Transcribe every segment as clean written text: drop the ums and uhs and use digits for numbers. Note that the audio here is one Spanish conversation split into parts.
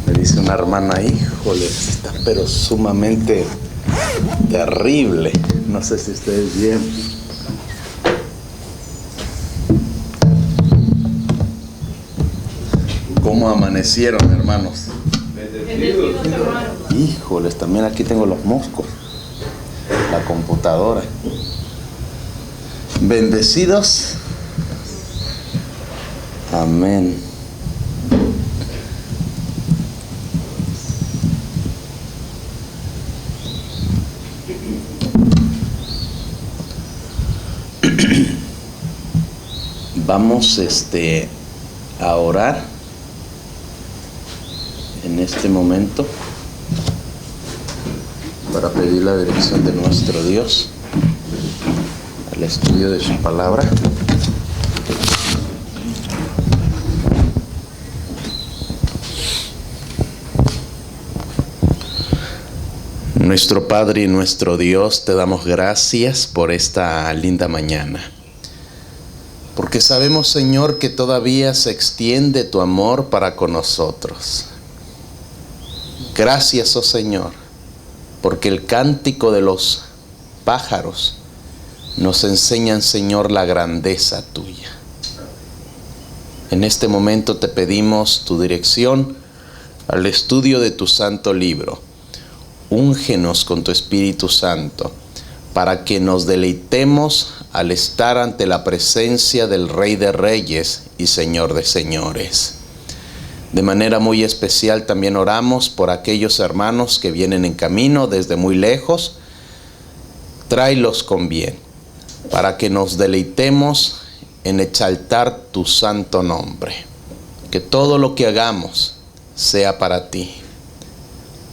Me dice una hermana, híjole, está pero sumamente terrible. No sé si ustedes bien. ¿Cómo amanecieron, hermanos? Bendecidos, hermanos. Híjoles, también aquí tengo los moscos. La computadora. Bendecidos. Amén. Vamos a orar en este momento para pedir la dirección de nuestro Dios al estudio de su palabra. Nuestro Padre y nuestro Dios, te damos gracias por esta linda mañana. Porque sabemos, Señor, que todavía se extiende tu amor para con nosotros. Gracias, oh Señor, porque el cántico de los pájaros nos enseñan, Señor, la grandeza tuya. En este momento te pedimos tu dirección al estudio de tu santo libro. Úngenos con tu Espíritu Santo para que nos deleitemos al estar ante la presencia del Rey de Reyes y Señor de Señores. De manera muy especial también oramos por aquellos hermanos que vienen en camino desde muy lejos. Tráelos con bien, para que nos deleitemos en exaltar tu santo nombre. Que todo lo que hagamos sea para ti.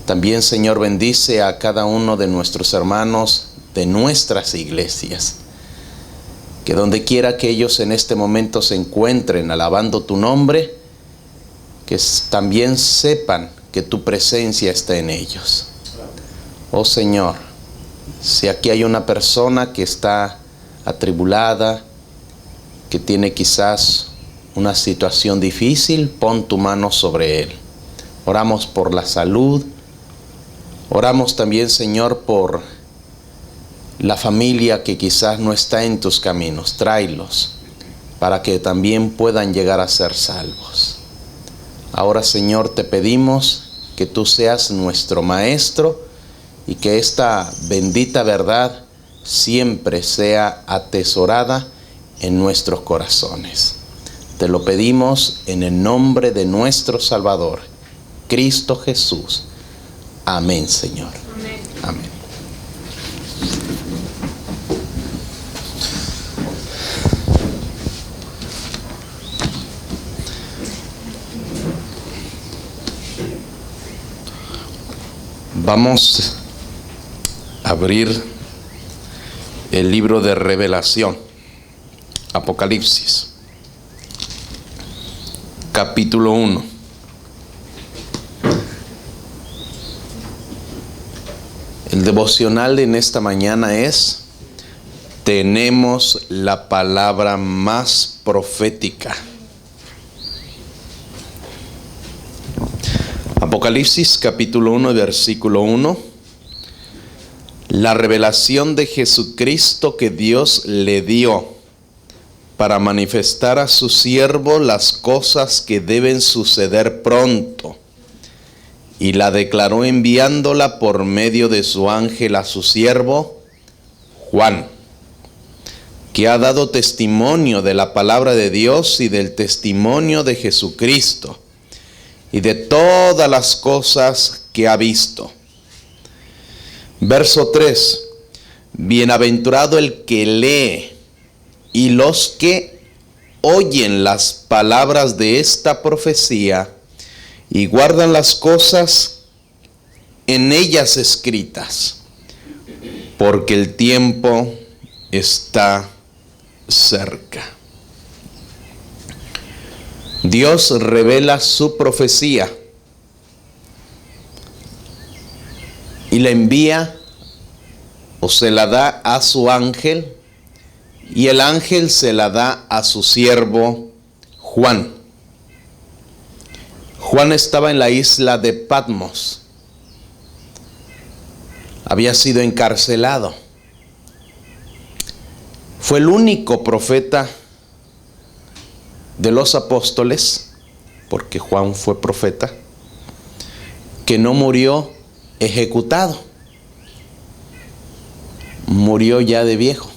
También, Señor, bendice a cada uno de nuestros hermanos de nuestras iglesias. Que donde quiera que ellos en este momento se encuentren alabando tu nombre, que también sepan que tu presencia está en ellos. Oh Señor, si aquí hay una persona que está atribulada, que tiene quizás una situación difícil, pon tu mano sobre él. Oramos por la salud. Oramos también, Señor, por la familia que quizás no está en tus caminos. Tráelos para que también puedan llegar a ser salvos. Ahora, Señor, te pedimos que tú seas nuestro maestro y que esta bendita verdad siempre sea atesorada en nuestros corazones. Te lo pedimos en el nombre de nuestro Salvador, Cristo Jesús. Amén, Señor. Amén. Amén. Vamos a abrir el libro de Revelación, Apocalipsis, capítulo 1. El devocional en esta mañana es: tenemos la palabra más profética. Apocalipsis capítulo 1, versículo 1. La revelación de Jesucristo que Dios le dio para manifestar a su siervo las cosas que deben suceder pronto. Y la declaró enviándola por medio de su ángel a su siervo Juan, que ha dado testimonio de la palabra de Dios y del testimonio de Jesucristo y de todas las cosas que ha visto. Verso 3. Bienaventurado el que lee y los que oyen las palabras de esta profecía y guardan las cosas en ellas escritas, porque el tiempo está cerca. Dios revela su profecía y la envía o se la da a su ángel, y el ángel se la da a su siervo Juan. Juan estaba en la isla de Patmos. Había sido encarcelado. Fue el único profeta de los apóstoles, porque Juan fue profeta, que no murió ejecutado. Murió ya de viejo.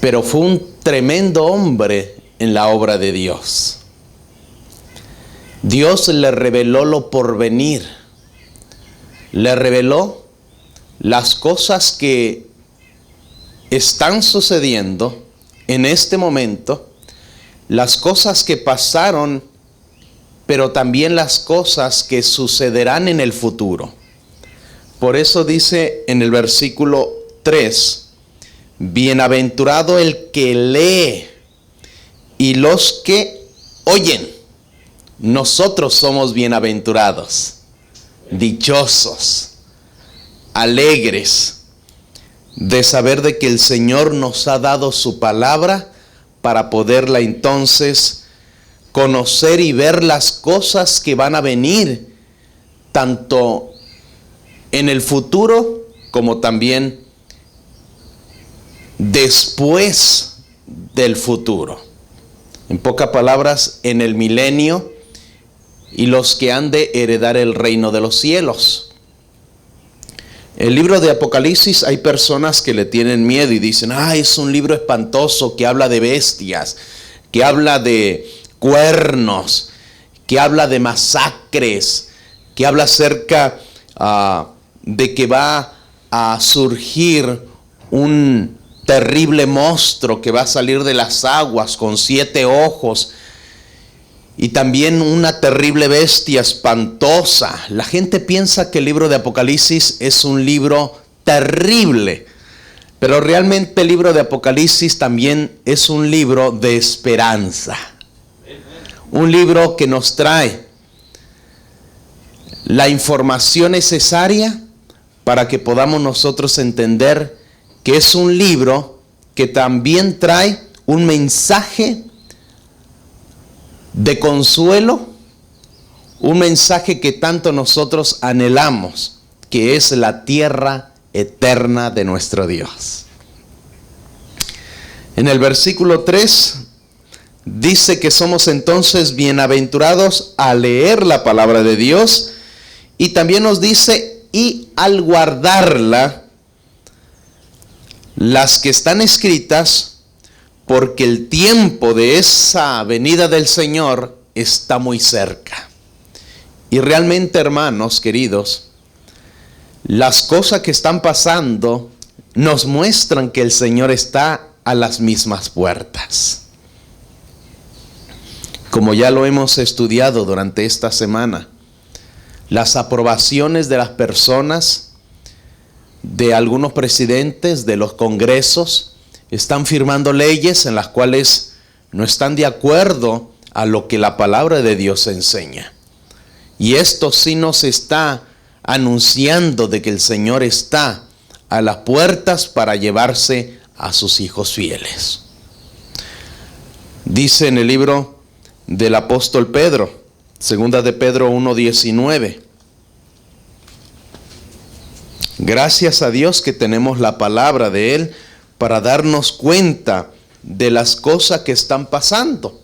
Pero fue un tremendo hombre en la obra de Dios. Dios le reveló lo porvenir. Le reveló las cosas que están sucediendo en este momento, las cosas que pasaron, pero también las cosas que sucederán en el futuro. Por eso dice en el versículo 3, bienaventurado el que lee y los que oyen. Nosotros somos bienaventurados, dichosos, alegres de saber de que el Señor nos ha dado su palabra para poderla entonces conocer y ver las cosas que van a venir, tanto en el futuro como también después del futuro. En pocas palabras, en el milenio y los que han de heredar el reino de los cielos. El libro de Apocalipsis, hay personas que le tienen miedo y dicen, es un libro espantoso que habla de bestias, que habla de cuernos, que habla de masacres, que habla acerca de que va a surgir un terrible monstruo que va a salir de las aguas con 7 ojos y también una terrible bestia espantosa. La gente piensa que el libro de Apocalipsis es un libro terrible, pero realmente el libro de Apocalipsis también es un libro de esperanza. Un libro que nos trae la información necesaria para que podamos nosotros entender que es un libro que también trae un mensaje de consuelo, un mensaje que tanto nosotros anhelamos, que es la tierra eterna de nuestro Dios. En el versículo 3 dice que somos entonces bienaventurados al leer la palabra de Dios, y también nos dice, y al guardarla, las que están escritas, porque el tiempo de esa venida del Señor está muy cerca. Y realmente, hermanos queridos, las cosas que están pasando nos muestran que el Señor está a las mismas puertas. Como ya lo hemos estudiado durante esta semana, las aprobaciones de las personas, de algunos presidentes, de los congresos, están firmando leyes en las cuales no están de acuerdo a lo que la palabra de Dios enseña. Y esto sí nos está anunciando de que el Señor está a las puertas para llevarse a sus hijos fieles. Dice en el libro del apóstol Pedro, segunda de Pedro 1:19. Gracias a Dios que tenemos la palabra de Él para darnos cuenta de las cosas que están pasando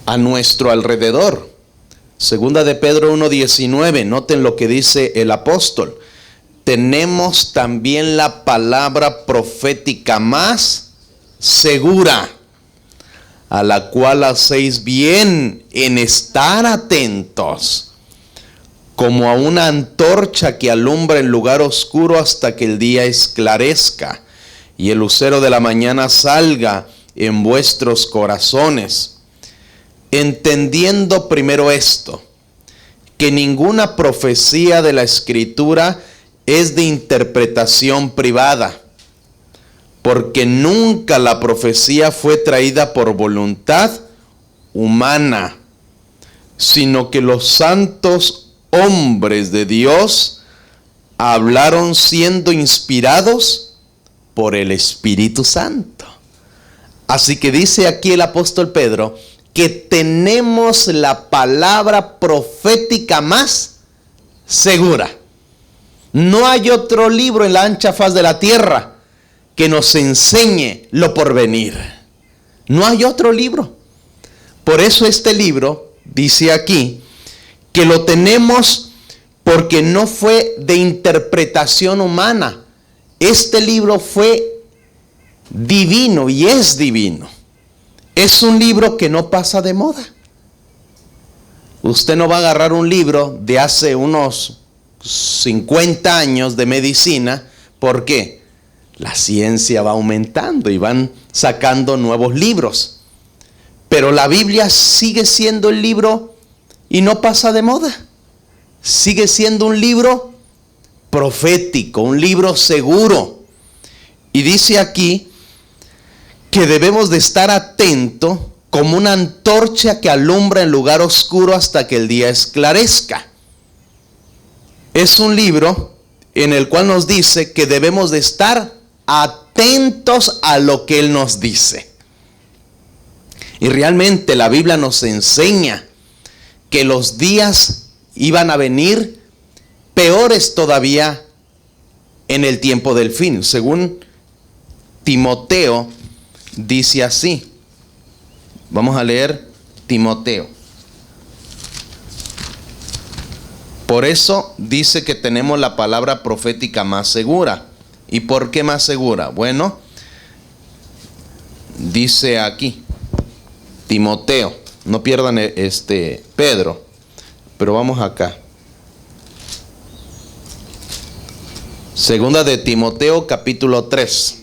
a nuestro alrededor. Segunda de Pedro 1:19, noten lo que dice el apóstol. Tenemos también la palabra profética más segura, a la cual hacéis bien en estar atentos, como a una antorcha que alumbra en lugar oscuro hasta que el día esclarezca y el lucero de la mañana salga en vuestros corazones. Entendiendo primero esto, que ninguna profecía de la Escritura es de interpretación privada, porque nunca la profecía fue traída por voluntad humana, sino que los santos hombres de Dios hablaron siendo inspirados por el Espíritu Santo. Así que dice aquí el apóstol Pedro que tenemos la palabra profética más segura. No hay otro libro en la ancha faz de la tierra que nos enseñe lo por venir. No hay otro libro. Por eso este libro dice aquí que lo tenemos porque no fue de interpretación humana. Este libro fue divino y es divino. Es un libro que no pasa de moda. Usted no va a agarrar un libro de hace unos 50 años de medicina. ¿Por qué? La ciencia va aumentando y van sacando nuevos libros. Pero la Biblia sigue siendo el libro y no pasa de moda. Sigue siendo un libro profético, un libro seguro. Y dice aquí que debemos de estar atentos como una antorcha que alumbra en lugar oscuro hasta que el día esclarezca. Es un libro en el cual nos dice que debemos de estar atentos a lo que Él nos dice. Y realmente la Biblia nos enseña que los días iban a venir peores todavía en el tiempo del fin. Según Timoteo dice así. Vamos a leer Timoteo. Por eso dice que tenemos la palabra profética más segura. ¿Y por qué más segura? Bueno, dice aquí Timoteo. No pierdan Pedro, pero vamos acá. Segunda de Timoteo, capítulo 3.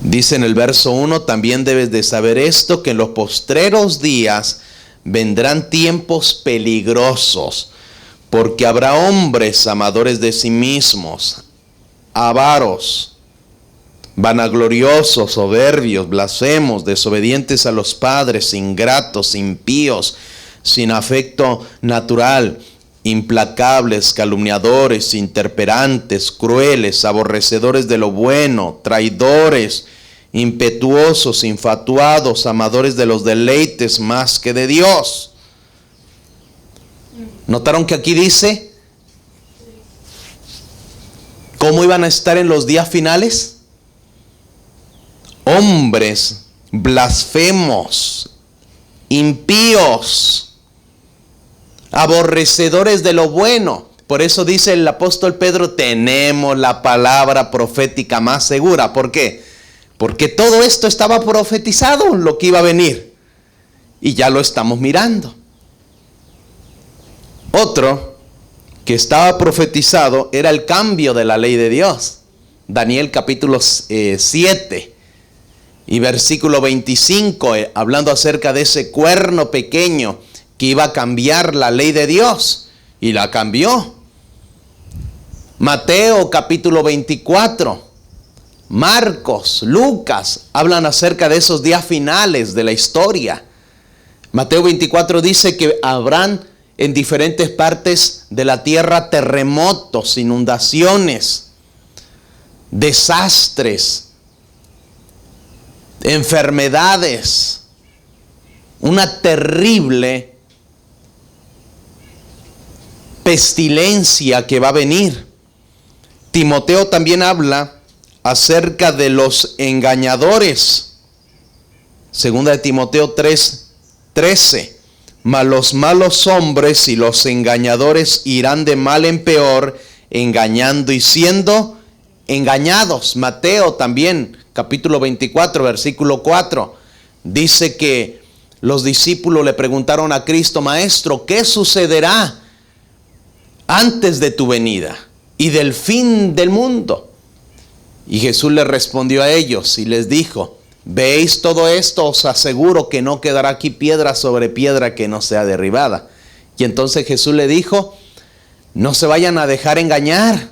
Dice en el verso 1, también debes de saber esto, que en los postreros días vendrán tiempos peligrosos, porque habrá hombres amadores de sí mismos, avaros, vanagloriosos, soberbios, blasfemos, desobedientes a los padres, ingratos, impíos, sin afecto natural, implacables, calumniadores, interperantes, crueles, aborrecedores de lo bueno, traidores, impetuosos, infatuados, amadores de los deleites más que de Dios. ¿Notaron que aquí dice cómo iban a estar en los días finales? Hombres blasfemos, impíos, aborrecedores de lo bueno. Por eso dice el apóstol Pedro, tenemos la palabra profética más segura. ¿Por qué? Porque todo esto estaba profetizado, lo que iba a venir. Y ya lo estamos mirando. Otro que estaba profetizado era el cambio de la ley de Dios. Daniel capítulo 7 y versículo 25, hablando acerca de ese cuerno pequeño que iba a cambiar la ley de Dios, y la cambió. Mateo capítulo 24, Marcos, Lucas, hablan acerca de esos días finales de la historia. Mateo 24 dice que habrán en diferentes partes de la tierra terremotos, inundaciones, desastres, enfermedades, una terrible pestilencia que va a venir. Timoteo también habla acerca de los engañadores. Segunda de Timoteo 3:13. Mas los malos hombres y los engañadores irán de mal en peor, engañando y siendo engañados. Mateo también, capítulo 24, versículo 4. Dice que los discípulos le preguntaron a Cristo, Maestro, ¿qué sucederá antes de tu venida y del fin del mundo? Y Jesús les respondió a ellos y les dijo, ¿veis todo esto? Os aseguro que no quedará aquí piedra sobre piedra que no sea derribada. Y entonces Jesús le dijo, no se vayan a dejar engañar,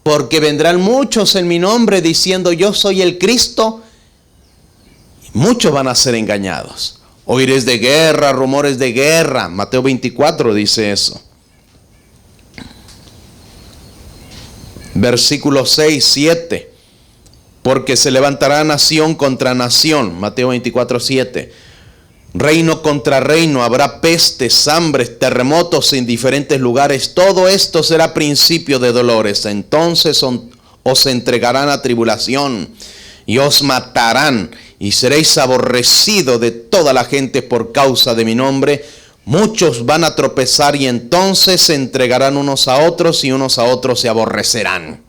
porque vendrán muchos en mi nombre diciendo yo soy el Cristo, y muchos van a ser engañados. Oiréis de guerra, rumores de guerra. Mateo 24 dice eso. Versículos 6, 7. Porque se levantará nación contra nación. Mateo 24:7. Reino contra reino, habrá pestes, hambres, terremotos en diferentes lugares. Todo esto será principio de dolores. Entonces os entregarán a tribulación y os matarán y seréis aborrecidos de toda la gente por causa de mi nombre. Muchos van a tropezar y entonces se entregarán unos a otros y unos a otros se aborrecerán.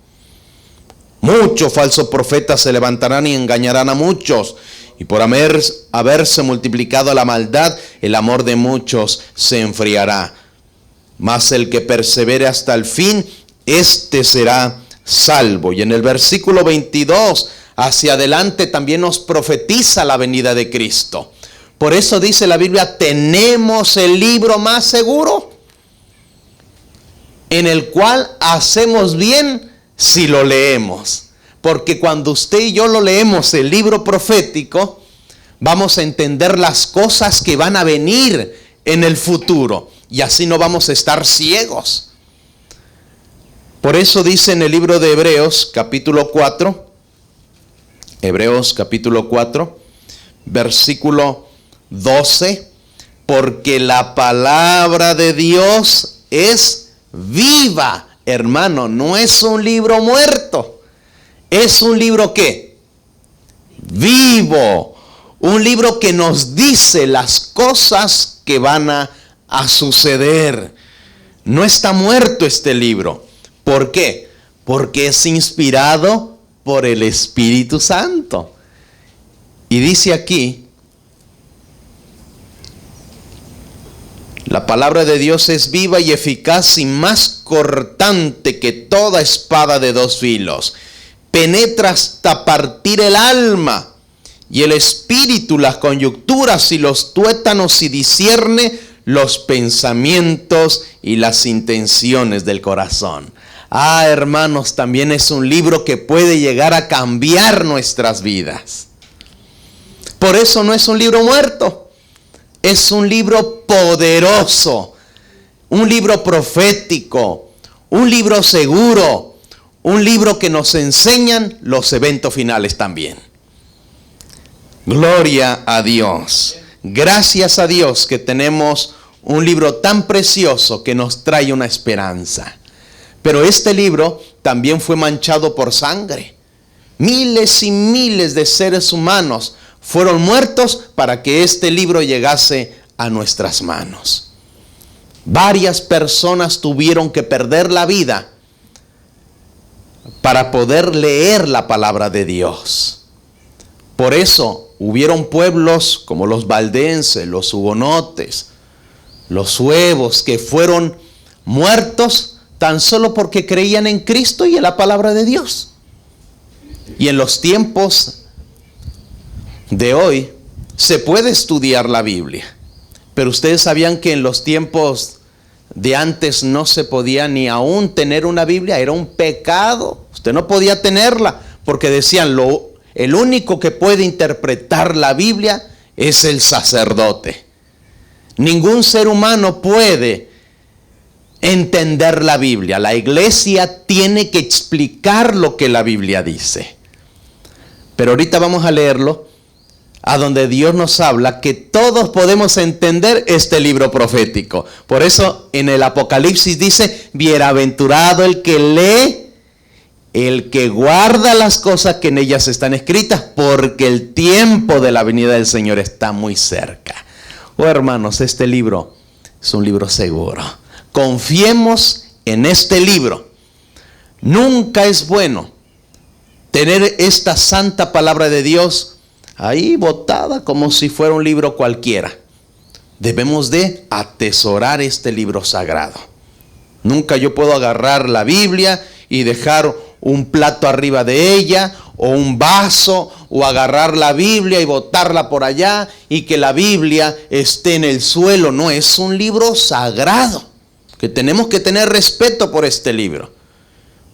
Muchos falsos profetas se levantarán y engañarán a muchos. Y por haberse multiplicado la maldad, el amor de muchos se enfriará. Mas el que persevere hasta el fin, este será salvo. Y en el versículo 22, hacia adelante también nos profetiza la venida de Cristo. Por eso dice la Biblia, tenemos el libro más seguro, en el cual hacemos bien si lo leemos. Porque cuando usted y yo lo leemos, el libro profético, vamos a entender las cosas que van a venir en el futuro. Y así no vamos a estar ciegos. Por eso dice en el libro de Hebreos, capítulo 4, Hebreos capítulo 4, versículo 12, porque la palabra de Dios es viva. Hermano, no es un libro muerto. Es un libro ¿qué? Vivo. Un libro que nos dice las cosas que van a suceder. No está muerto este libro. ¿Por qué? Porque es inspirado por el Espíritu Santo. Y dice aquí, la palabra de Dios es viva y eficaz y más cortante que toda espada de dos filos. Penetra hasta partir el alma y el espíritu, las coyunturas y los tuétanos, y discierne los pensamientos y las intenciones del corazón. Ah, hermanos, también es un libro que puede llegar a cambiar nuestras vidas. Por eso no es un libro muerto, es un libro poderoso, un libro profético, un libro seguro. Un libro que nos enseñan los eventos finales también. Gloria a Dios. Gracias a Dios que tenemos un libro tan precioso que nos trae una esperanza. Pero este libro también fue manchado por sangre. Miles y miles de seres humanos fueron muertos para que este libro llegase a nuestras manos. Varias personas tuvieron que perder la vida para poder leer la palabra de Dios. Por eso hubieron pueblos como los valdenses, los hugonotes, los suevos, que fueron muertos tan solo porque creían en Cristo y en la palabra de Dios. Y en los tiempos de hoy se puede estudiar la Biblia, pero ustedes sabían que en los tiempos de antes no se podía ni aún tener una Biblia, era un pecado. Usted no podía tenerla porque decían, el único que puede interpretar la Biblia es el sacerdote. Ningún ser humano puede entender la Biblia. La iglesia tiene que explicar lo que la Biblia dice. Pero ahorita vamos a leerlo, a donde Dios nos habla que todos podemos entender este libro profético. Por eso en el Apocalipsis dice, bienaventurado el que lee, el que guarda las cosas que en ellas están escritas, porque el tiempo de la venida del Señor está muy cerca. Oh, hermanos, este libro es un libro seguro. Confiemos en este libro. Nunca es bueno tener esta santa palabra de Dios ahí botada como si fuera un libro cualquiera. Debemos de atesorar este libro sagrado. Nunca yo puedo agarrar la Biblia y dejar un plato arriba de ella, o un vaso, o agarrar la Biblia y botarla por allá, y que la Biblia esté en el suelo. No, es un libro sagrado, que tenemos que tener respeto por este libro.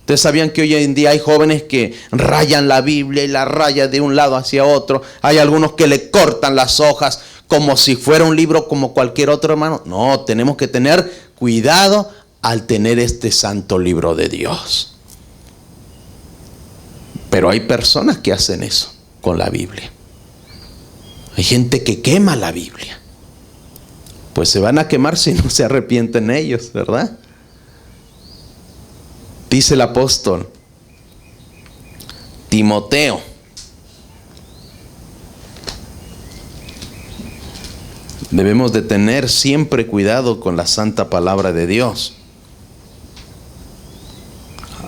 Ustedes sabían que hoy en día hay jóvenes que rayan la Biblia y la rayan de un lado hacia otro. Hay algunos que le cortan las hojas como si fuera un libro como cualquier otro, hermano. No, tenemos que tener cuidado al tener este santo libro de Dios. Pero hay personas que hacen eso con la Biblia. Hay gente que quema la Biblia. Pues se van a quemar si no se arrepienten ellos, ¿verdad? Dice el apóstol Timoteo, debemos de tener siempre cuidado con la santa palabra de Dios.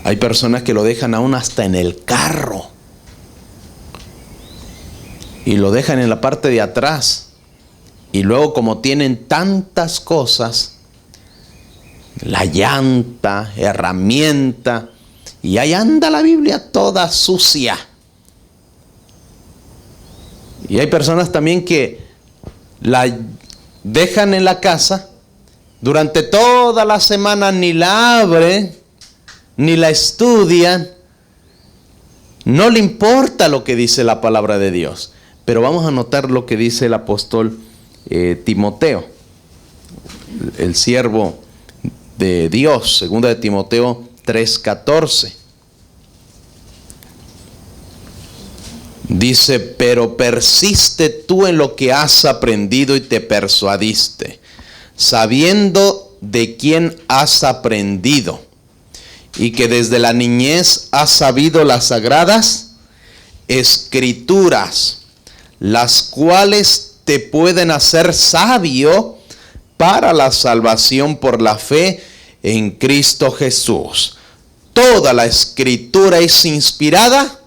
Hay personas que lo dejan aún hasta en el carro y lo dejan en la parte de atrás, y luego, como tienen tantas cosas, la llanta, herramienta, y ahí anda la Biblia toda sucia. Y hay personas también que la dejan en la casa durante toda la semana, ni la abren ni la estudian, no le importa lo que dice la palabra de Dios. Pero vamos a notar lo que dice el apóstol Timoteo, el siervo de Dios, segunda de Timoteo 3:14. Dice: pero persiste tú en lo que has aprendido y te persuadiste, sabiendo de quién has aprendido, y que desde la niñez has sabido las sagradas escrituras, las cuales te pueden hacer sabio para la salvación por la fe en Cristo Jesús. Toda la escritura es inspirada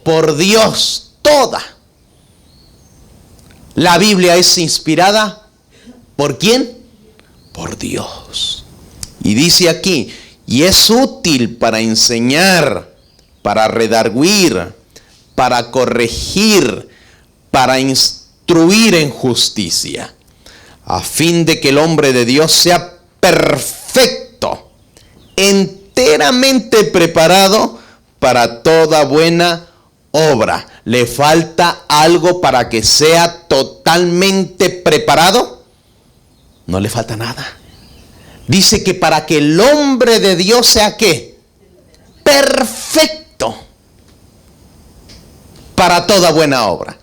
por Dios, toda. La Biblia es inspirada ¿por quién? Por Dios. Y dice aquí: y es útil para enseñar, para redarguir, para corregir, para instruir en justicia, a fin de que el hombre de Dios sea perfecto, enteramente preparado para toda buena obra. ¿Le falta algo para que sea totalmente preparado? No le falta nada. Dice que para que el hombre de Dios sea ¿qué? Perfecto para toda buena obra.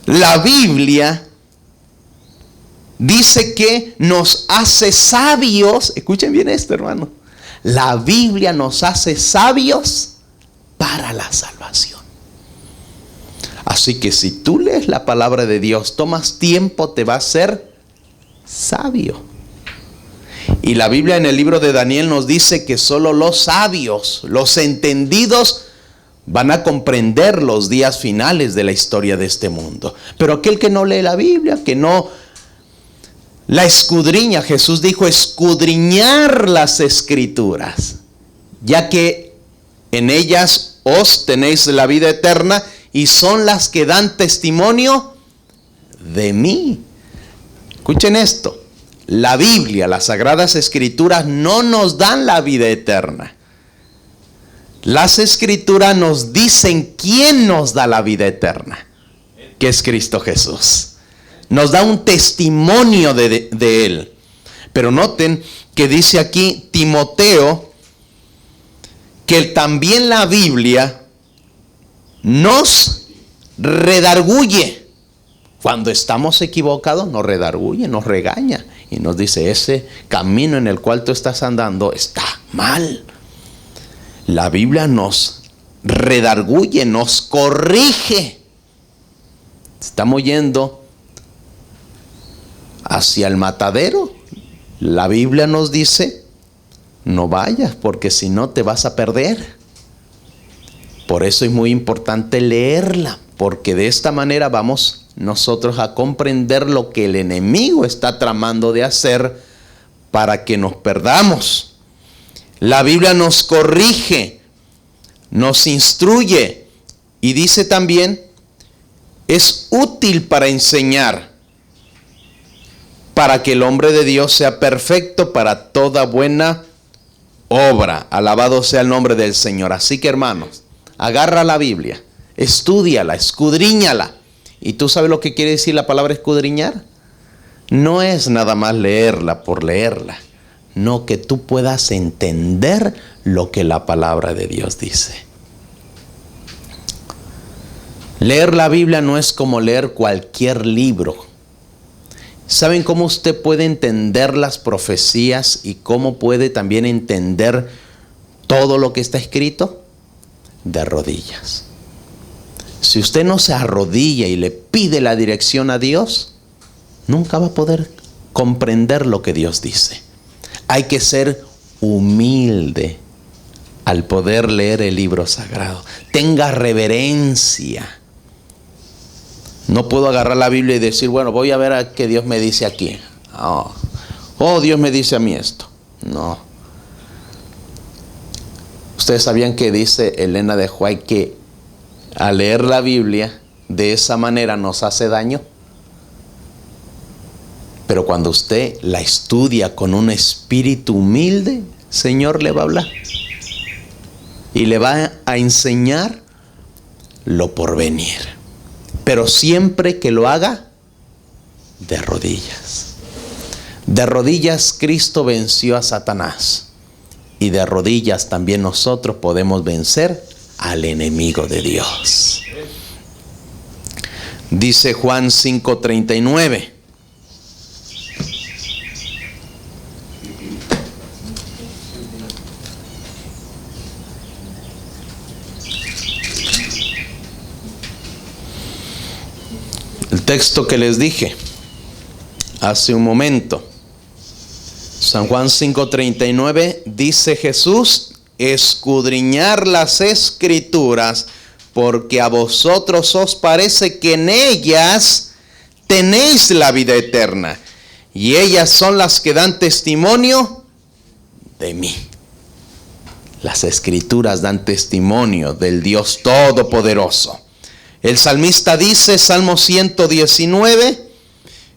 La Biblia dice que nos hace sabios. Escuchen bien esto, hermano. La Biblia nos hace sabios para la salvación. Así que si tú lees la palabra de Dios, tomas tiempo, te va a hacer sabio. Y la Biblia en el libro de Daniel nos dice que solo los sabios, los entendidos, van a comprender los días finales de la historia de este mundo. Pero aquel que no lee la Biblia, que no la escudriña, Jesús dijo: escudriñar las escrituras, ya que en ellas os tenéis la vida eterna, y son las que dan testimonio de mí. Escuchen esto. La Biblia, las Sagradas Escrituras, no nos dan la vida eterna. Las Escrituras nos dicen quién nos da la vida eterna, que es Cristo Jesús. Nos da un testimonio de Él. Pero noten que dice aquí Timoteo que también la Biblia nos redarguye. Cuando estamos equivocados, nos redarguye, nos regaña y nos dice: ese camino en el cual tú estás andando está mal. La Biblia nos redarguye, nos corrige. Estamos yendo hacia el matadero. La Biblia nos dice: no vayas, porque si no te vas a perder. Por eso es muy importante leerla, porque de esta manera vamos nosotros a comprender lo que el enemigo está tramando de hacer para que nos perdamos. La Biblia nos corrige, nos instruye, y dice también: es útil para enseñar, para que el hombre de Dios sea perfecto para toda buena obra. Alabado sea el nombre del Señor. Así que, hermanos, agarra la Biblia, estúdiala, escudriñala. ¿Y tú sabes lo que quiere decir la palabra escudriñar? No es nada más leerla por leerla. no que tú puedas entender lo que la palabra de Dios dice. Leer la Biblia no es como leer cualquier libro. ¿Saben cómo usted puede entender las profecías y cómo puede también entender todo lo que está escrito? De rodillas. Si usted no se arrodilla y le pide la dirección a Dios, nunca va a poder comprender lo que Dios dice. Hay que ser humilde al poder leer el libro sagrado. Tenga reverencia. No puedo agarrar la Biblia y decir, bueno, voy a ver a qué Dios me dice aquí. Oh, Dios me dice a mí esto. No. Ustedes sabían que dice Elena de White que al leer la Biblia de esa manera nos hace daño. Pero cuando usted la estudia con un espíritu humilde, Señor le va a hablar. Y le va a enseñar lo por venir. Pero siempre que lo haga de rodillas. De rodillas Cristo venció a Satanás. Y de rodillas también nosotros podemos vencer al enemigo de Dios. Dice Juan 5:39. El texto que les dije hace un momento. San Juan 5:39 dice Jesús: escudriñar las escrituras, porque a vosotros os parece que en ellas tenéis la vida eterna, y ellas son las que dan testimonio de mí. Las escrituras dan testimonio del Dios Todopoderoso. El salmista dice, Salmo 119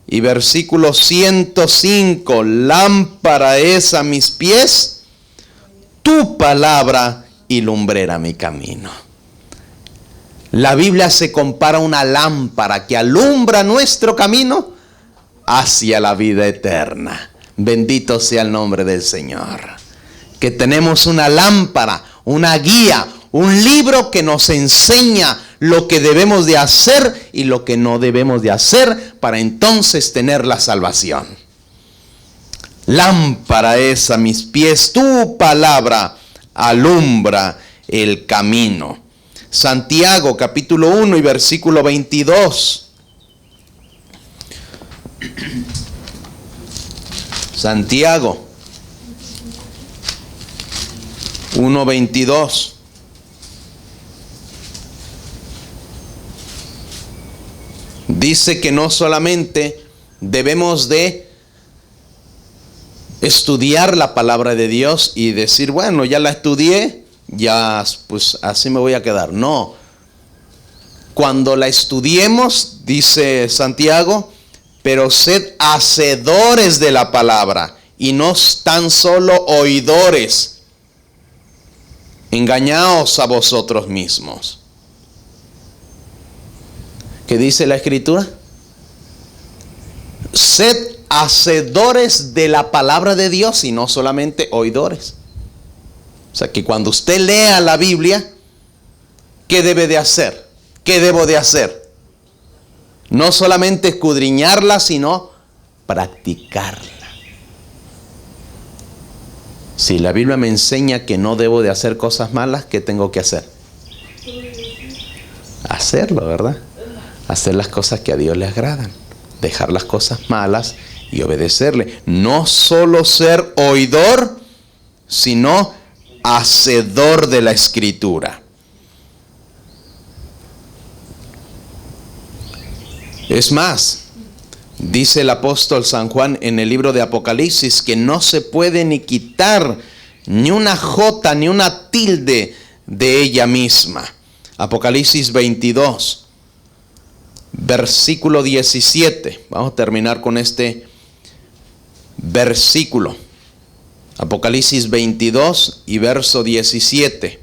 y versículo 105, lámpara es a mis pies tu palabra y lumbrera mi camino. La Biblia se compara a una lámpara que alumbra nuestro camino hacia la vida eterna. Bendito sea el nombre del Señor. Que tenemos una lámpara, una guía, un libro que nos enseña lo que debemos de hacer y lo que no debemos de hacer para entonces tener la salvación. Lámpara es a mis pies tu palabra, alumbra el camino. Santiago capítulo 1 y versículo 22. Santiago 1:22. Dice que no solamente debemos de estudiar la palabra de Dios y decir, bueno, ya la estudié, ya pues así me voy a quedar. No. Cuando la estudiemos, dice Santiago, pero sed hacedores de la palabra y no tan solo oidores. Engañaos a vosotros mismos. ¿Qué dice la Escritura? Sed hacedores de la palabra de Dios y no solamente oidores. O sea que cuando usted lea la Biblia, ¿qué debe de hacer? ¿Qué debo de hacer? No solamente escudriñarla, sino practicarla. Si la Biblia me enseña que no debo de hacer cosas malas, ¿qué tengo que hacer? Hacerlo, ¿verdad? Hacer las cosas que a Dios le agradan. Dejar las cosas malas y obedecerle. No solo ser oidor, sino hacedor de la Escritura. Es más, dice el apóstol San Juan en el libro de Apocalipsis que no se puede ni quitar ni una jota ni una tilde de ella misma. Apocalipsis 22. Versículo 17. Vamos a terminar con este versículo. Apocalipsis 22 y verso 17.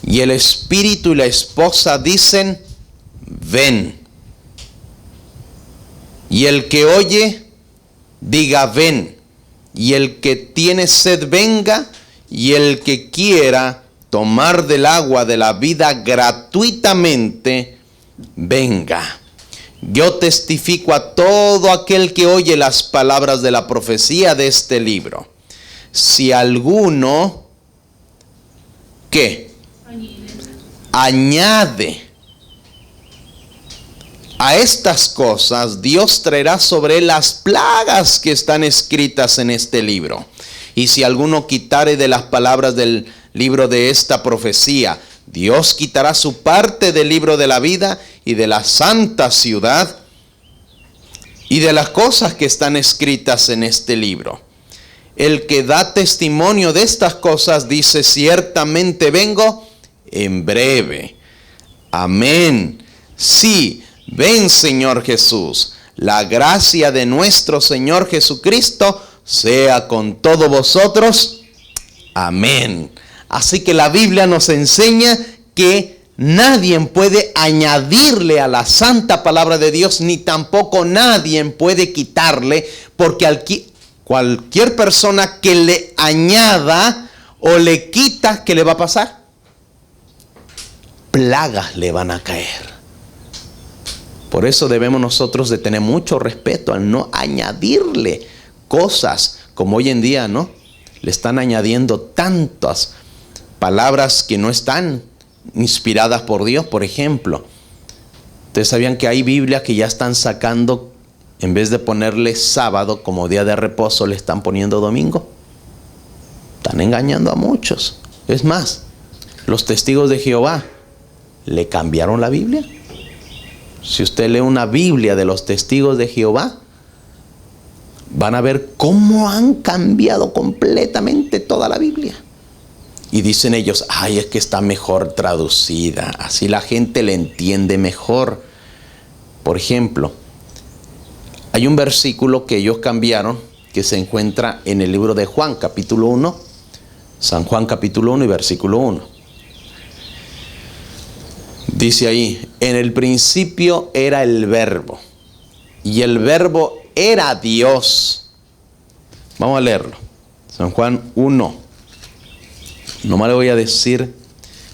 Y el espíritu y la esposa dicen, ven. Y el que oye, diga ven. y el que tiene sed venga, y el que quiera tomar del agua de la vida gratuitamente, venga. Yo testifico a todo aquel que oye las palabras de la profecía de este libro. Si alguno, ¿qué? Añade a estas cosas, Dios traerá sobre él las plagas que están escritas en este libro. Y si alguno quitare de las palabras del libro de esta profecía, Dios quitará su parte del libro de la vida y de la santa ciudad y de las cosas que están escritas en este libro. El que da testimonio de estas cosas dice: ciertamente vengo en breve. Amén. Sí, ven, Señor Jesús. La gracia de nuestro Señor Jesucristo sea con todos vosotros. Amén. Así que la Biblia nos enseña que nadie puede añadirle a la santa palabra de Dios, ni tampoco nadie puede quitarle, porque cualquier persona que le añada o le quita, ¿qué le va a pasar? Plagas le van a caer. Por eso debemos nosotros de tener mucho respeto al no añadirle cosas, como hoy en día, ¿no? Le están añadiendo tantas palabras que no están inspiradas por Dios. Por ejemplo, ¿ustedes sabían que hay Biblias que ya están sacando, en vez de ponerle sábado como día de reposo, le están poniendo domingo? Están engañando a muchos. Es más, los testigos de Jehová le cambiaron la Biblia. Si usted lee una Biblia de los testigos de Jehová, van a ver cómo han cambiado completamente toda la Biblia. Y dicen ellos: ay, es que está mejor traducida, así la gente le entiende mejor. Por ejemplo, hay un versículo que ellos cambiaron, que se encuentra en el libro de Juan, capítulo 1, San Juan capítulo 1 y versículo 1. Dice ahí: en el principio era el Verbo, y el Verbo era Dios. Vamos a leerlo. San Juan 1. Nomás le voy a decir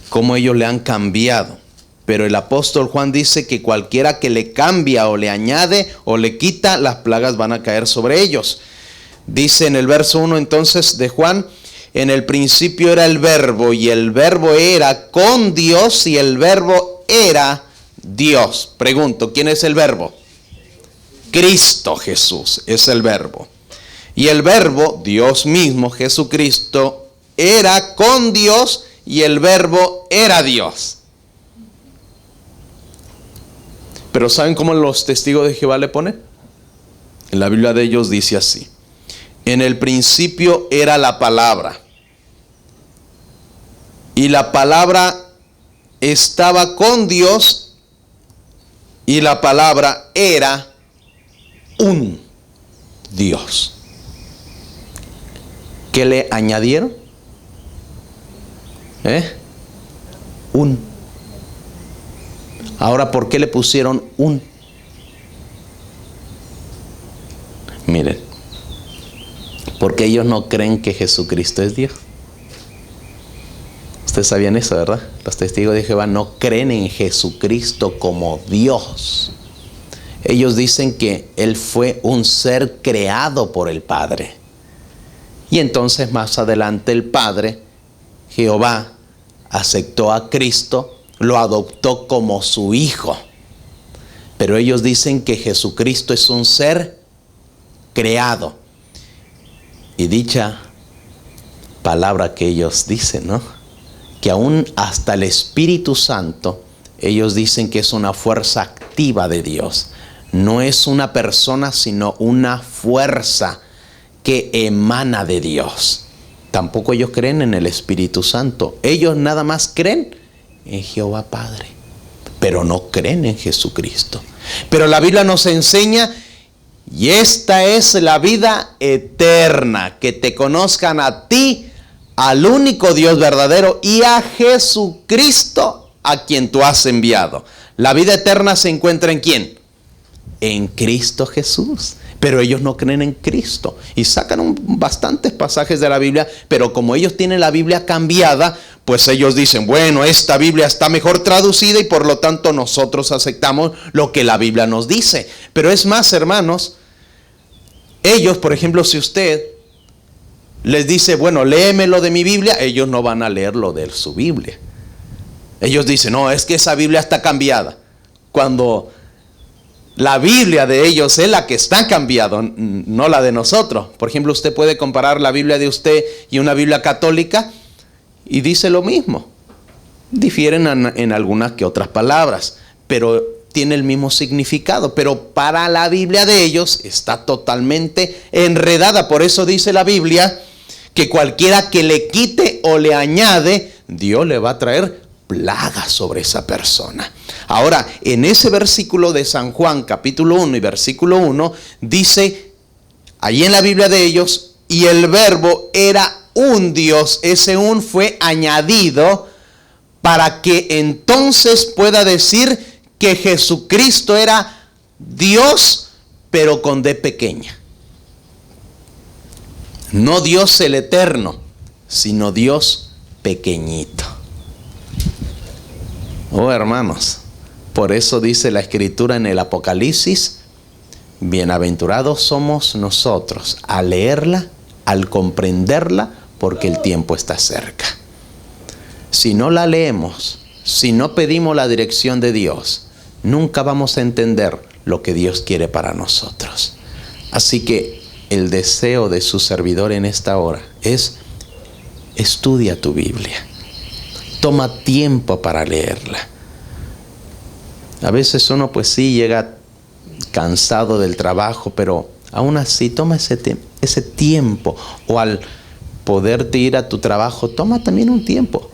cómo ellos le han cambiado. Pero el apóstol Juan dice que cualquiera que le cambia o le añade o le quita, las plagas van a caer sobre ellos. Dice en el verso 1 entonces de Juan: en el principio era el Verbo, y el Verbo era con Dios, y el Verbo era Dios. Pregunto, ¿quién es el Verbo? Cristo Jesús es el Verbo. Y el Verbo, Dios mismo, Jesucristo, era con Dios, y el Verbo era Dios. Pero ¿saben cómo los testigos de Jehová le ponen? En la Biblia de ellos dice así: en el principio era la palabra, y la palabra estaba con Dios, y la palabra era un Dios. ¿Qué le añadieron? Un. Ahora, ¿por qué le pusieron un? Miren, porque ellos no creen que Jesucristo es Dios. Ustedes sabían eso, ¿verdad? Los testigos de Jehová no creen en Jesucristo como Dios. Ellos dicen que Él fue un ser creado por el Padre. Y entonces más adelante el Padre, Jehová, aceptó a Cristo, lo adoptó como su hijo. Pero ellos dicen que Jesucristo es un ser creado. Y dicha palabra que ellos dicen, ¿no? Que aún hasta el Espíritu Santo, ellos dicen que es una fuerza activa de Dios. No es una persona, sino una fuerza que emana de Dios. Tampoco ellos creen en el Espíritu Santo. Ellos nada más creen en Jehová Padre, pero no creen en Jesucristo. Pero la Biblia nos enseña: y esta es la vida eterna, que te conozcan a ti, al único Dios verdadero, y a Jesucristo, a quien tú has enviado. La vida eterna se encuentra ¿en quién? En Cristo Jesús. pero ellos no creen en Cristo. Y sacan bastantes pasajes de la Biblia, pero como ellos tienen la Biblia cambiada, pues ellos dicen, bueno, esta Biblia está mejor traducida y por lo tanto nosotros aceptamos lo que la Biblia nos dice. Pero es más, hermanos, ellos, por ejemplo, si usted les dice, bueno, léemelo de mi Biblia, ellos no van a leer lo de su Biblia. Ellos dicen, no, es que esa Biblia está cambiada. Cuando la Biblia de ellos es la que está cambiada, no la de nosotros. Por ejemplo, usted puede comparar la Biblia de usted y una Biblia católica y dice lo mismo. Difieren en algunas que otras palabras, pero tiene el mismo significado. Pero para la Biblia de ellos está totalmente enredada. Por eso dice la Biblia que cualquiera que le quite o le añade, Dios le va a traer plagas sobre esa persona. Ahora, en ese versículo de San Juan, capítulo 1 y versículo 1, dice, ahí en la Biblia de ellos, y el verbo era un Dios. Ese un fue añadido para que entonces pueda decir que Jesucristo era Dios, pero con D pequeña. No Dios el eterno, sino Dios pequeñito. Oh, hermanos, por eso dice la Escritura en el Apocalipsis, bienaventurados somos nosotros al leerla, al comprenderla, porque el tiempo está cerca. Si no la leemos, si no pedimos la dirección de Dios, nunca vamos a entender lo que Dios quiere para nosotros. Así que el deseo de su servidor en esta hora es: estudia tu Biblia. Toma tiempo para leerla. A veces uno pues sí llega cansado del trabajo, pero aún así toma ese tiempo. O al poderte ir a tu trabajo, toma también un tiempo.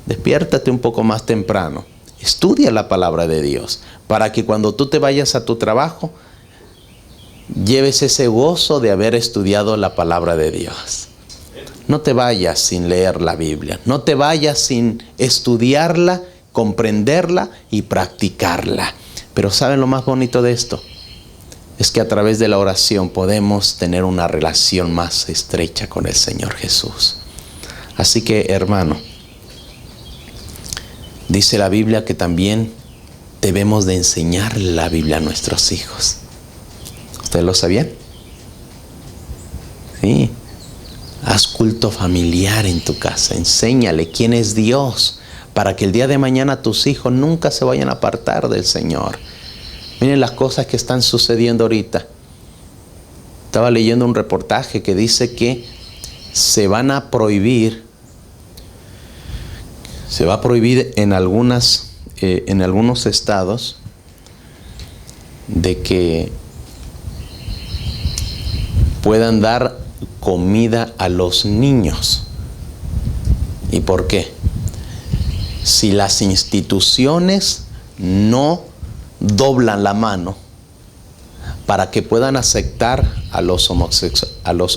Despiértate un poco más temprano. Estudia la palabra de Dios para que cuando tú te vayas a tu trabajo lleves ese gozo de haber estudiado la palabra de Dios. No te vayas sin leer la Biblia. No te vayas sin estudiarla, comprenderla y practicarla. Pero ¿saben lo más bonito de esto? Es que a través de la oración podemos tener una relación más estrecha con el Señor Jesús. Así que, hermano, dice la Biblia que también debemos de enseñar la Biblia a nuestros hijos. ¿Ustedes lo sabían? Sí. Haz culto familiar en tu casa. Enséñale quién es Dios, para que el día de mañana tus hijos nunca se vayan a apartar del Señor. Miren las cosas que están sucediendo ahorita. Estaba leyendo un reportaje que dice que se va a prohibir en algunos estados de que puedan dar comida a los niños. ¿Y por qué? Si las instituciones no doblan la mano para que puedan aceptar a los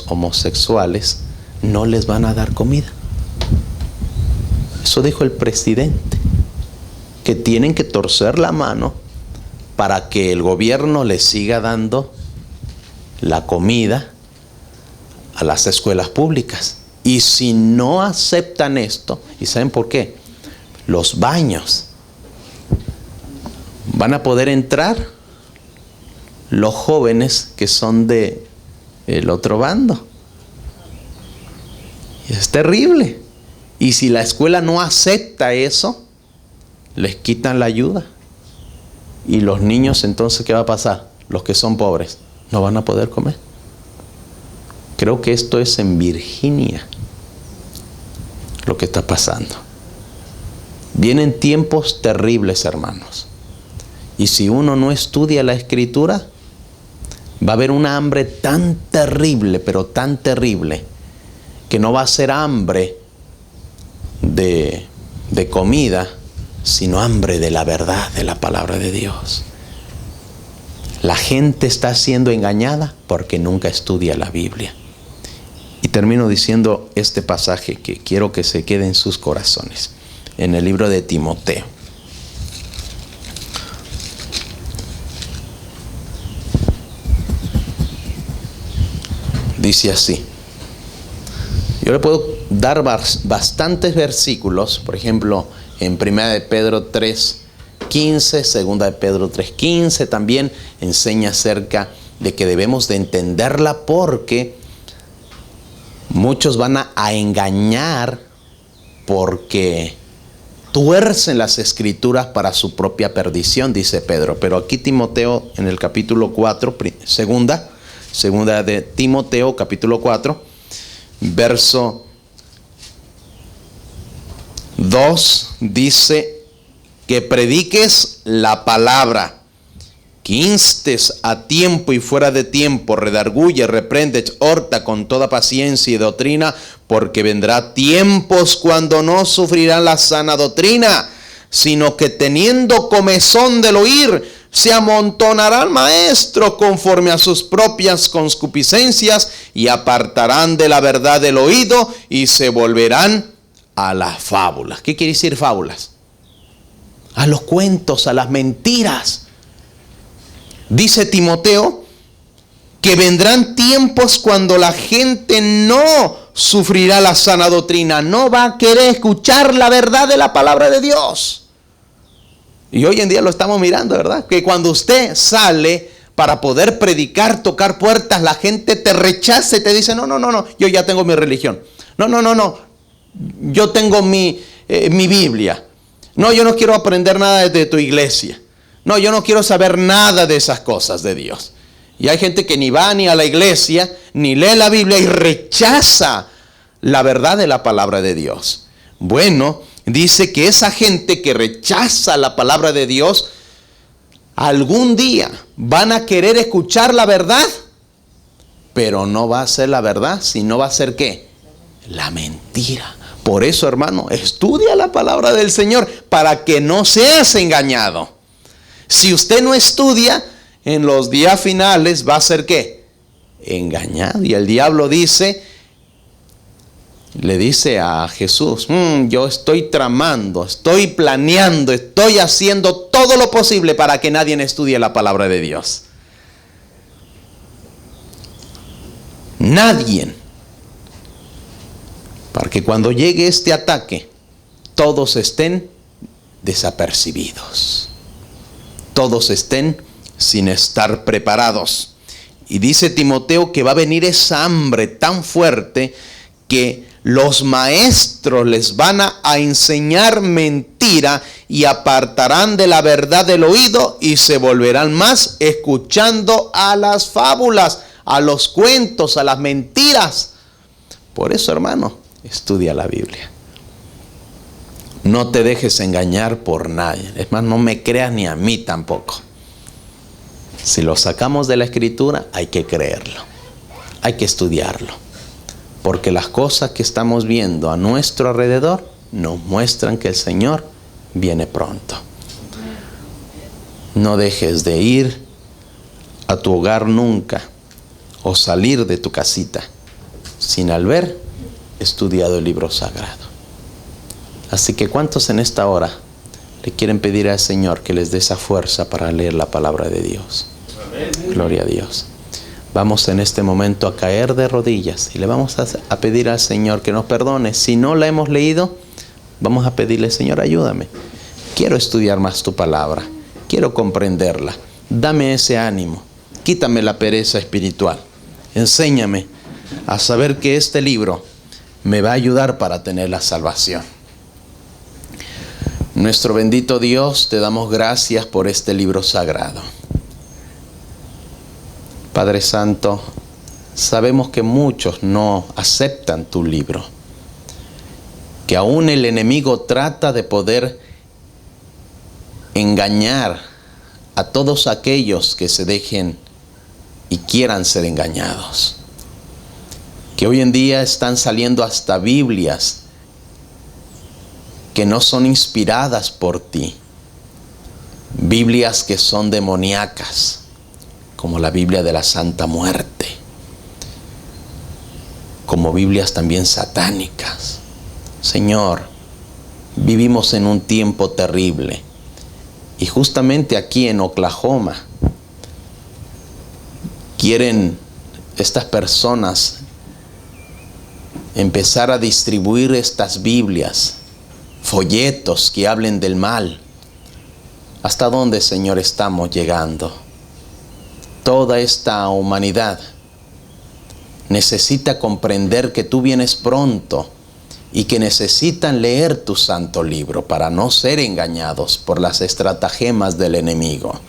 homosexuales, no les van a dar comida. Eso dijo el presidente, que tienen que torcer la mano para que el gobierno les siga dando la comida a las escuelas públicas. Y si no aceptan esto, ¿y saben por qué? Los baños van a poder entrar los jóvenes que son de el otro bando. Y es terrible. Y si la escuela no acepta eso, les quitan la ayuda. Y los niños, entonces, ¿qué va a pasar? Los que son pobres no van a poder comer. Creo que esto es en Virginia lo que está pasando. Vienen tiempos terribles, hermanos. Y si uno no estudia la Escritura, va a haber una hambre tan terrible, pero tan terrible, que no va a ser hambre de comida, sino hambre de la verdad, de la palabra de Dios. La gente está siendo engañada porque nunca estudia la Biblia. Y termino diciendo este pasaje que quiero que se quede en sus corazones, en el libro de Timoteo. Dice así. Yo le puedo dar bastantes versículos, por ejemplo, en 1 de Pedro 3:15, 2 de Pedro 3:15, también enseña acerca de que debemos de entenderla porque muchos van a engañar porque tuercen las escrituras para su propia perdición, dice Pedro. Pero aquí Timoteo en el capítulo 4, segunda de Timoteo capítulo 4, verso 2, dice que prediques la palabra, que instes a tiempo y fuera de tiempo, redarguye, reprende, exhorta con toda paciencia y doctrina, porque vendrá tiempos cuando no sufrirán la sana doctrina, sino que teniendo comezón del oír, se amontonarán maestros conforme a sus propias concupiscencias y apartarán de la verdad del oído y se volverán a las fábulas. ¿Qué quiere decir fábulas? A los cuentos, a las mentiras. Dice Timoteo que vendrán tiempos cuando la gente no sufrirá la sana doctrina, no va a querer escuchar la verdad de la palabra de Dios. Y hoy en día lo estamos mirando, ¿verdad? Que cuando usted sale para poder predicar, tocar puertas, la gente te rechaza y te dice, no, yo ya tengo mi religión. No, yo tengo mi Biblia. No, yo no quiero aprender nada de tu iglesia. No, yo no quiero saber nada de esas cosas de Dios. Y hay gente que ni va ni a la iglesia, ni lee la Biblia y rechaza la verdad de la palabra de Dios. Bueno, dice que esa gente que rechaza la palabra de Dios, algún día van a querer escuchar la verdad, pero no va a ser la verdad, sino va a ser ¿qué? La mentira. Por eso, hermano, estudia la palabra del Señor para que no seas engañado. Si usted no estudia, en los días finales va a ser ¿qué? Engañado. Y el diablo le dice a Jesús, yo estoy tramando, estoy planeando, estoy haciendo todo lo posible para que nadie estudie la palabra de Dios. Nadie. Para que cuando llegue este ataque, todos estén desapercibidos. Todos estén sin estar preparados. Y dice Timoteo que va a venir esa hambre tan fuerte que los maestros les van a enseñar mentira y apartarán de la verdad del oído y se volverán más escuchando a las fábulas, a los cuentos, a las mentiras. Por eso, hermano, estudia la Biblia. No te dejes engañar por nadie. Es más, no me creas ni a mí tampoco. Si lo sacamos de la Escritura, hay que creerlo. Hay que estudiarlo. Porque las cosas que estamos viendo a nuestro alrededor nos muestran que el Señor viene pronto. No dejes de ir a tu hogar nunca o salir de tu casita sin haber estudiado el libro sagrado. Así que ¿cuántos en esta hora le quieren pedir al Señor que les dé esa fuerza para leer la palabra de Dios? Amén. Gloria a Dios. Vamos en este momento a caer de rodillas y le vamos a pedir al Señor que nos perdone. Si no la hemos leído, vamos a pedirle, Señor, ayúdame. Quiero estudiar más tu palabra. Quiero comprenderla. Dame ese ánimo. Quítame la pereza espiritual. Enséñame a saber que este libro me va a ayudar para tener la salvación. Nuestro bendito Dios, te damos gracias por este libro sagrado. Padre Santo, sabemos que muchos no aceptan tu libro, que aún el enemigo trata de poder engañar a todos aquellos que se dejen y quieran ser engañados. Que hoy en día están saliendo hasta Biblias que no son inspiradas por ti. Biblias que son demoníacas, como la Biblia de la Santa Muerte, como Biblias también satánicas. Señor, vivimos en un tiempo terrible y justamente aquí en Oklahoma quieren estas personas empezar a distribuir estas Biblias, folletos que hablen del mal. ¿Hasta dónde, Señor, estamos llegando? Toda esta humanidad necesita comprender que tú vienes pronto y que necesitan leer tu santo libro para no ser engañados por las estratagemas del enemigo.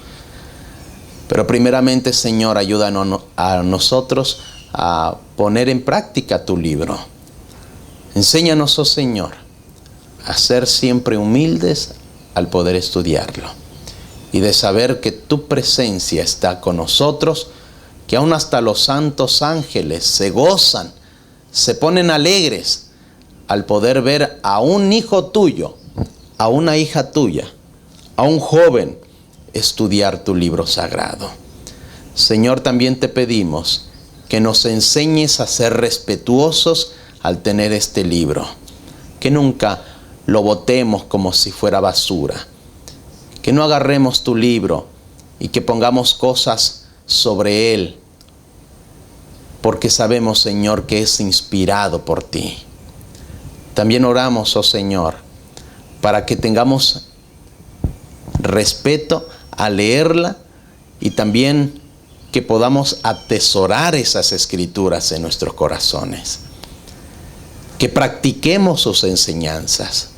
Pero primeramente, Señor, ayúdanos a nosotros a poner en práctica tu libro. Enséñanos, oh Señor, a ser siempre humildes al poder estudiarlo y de saber que tu presencia está con nosotros, que aún hasta los santos ángeles se gozan, se ponen alegres al poder ver a un hijo tuyo, a una hija tuya, a un joven estudiar tu libro sagrado. Señor, también te pedimos que nos enseñes a ser respetuosos al tener este libro, que nunca lo botemos como si fuera basura, que no agarremos tu libro y que pongamos cosas sobre él, porque sabemos, Señor, que es inspirado por ti. También oramos, oh Señor, para que tengamos respeto a leerla y también que podamos atesorar esas escrituras en nuestros corazones. Que practiquemos sus enseñanzas.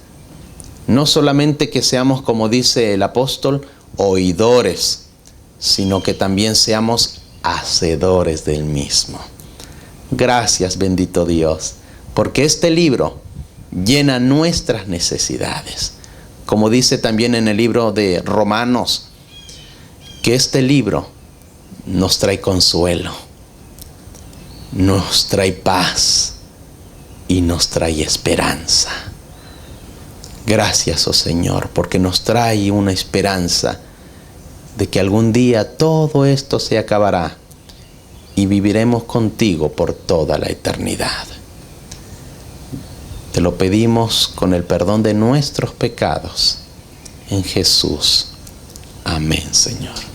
No solamente que seamos, como dice el apóstol, oidores, sino que también seamos hacedores del mismo. Gracias, bendito Dios, porque este libro llena nuestras necesidades. Como dice también en el libro de Romanos, que este libro nos trae consuelo, nos trae paz y nos trae esperanza. Gracias, oh Señor, porque nos trae una esperanza de que algún día todo esto se acabará y viviremos contigo por toda la eternidad. Te lo pedimos con el perdón de nuestros pecados. En Jesús. Amén, Señor.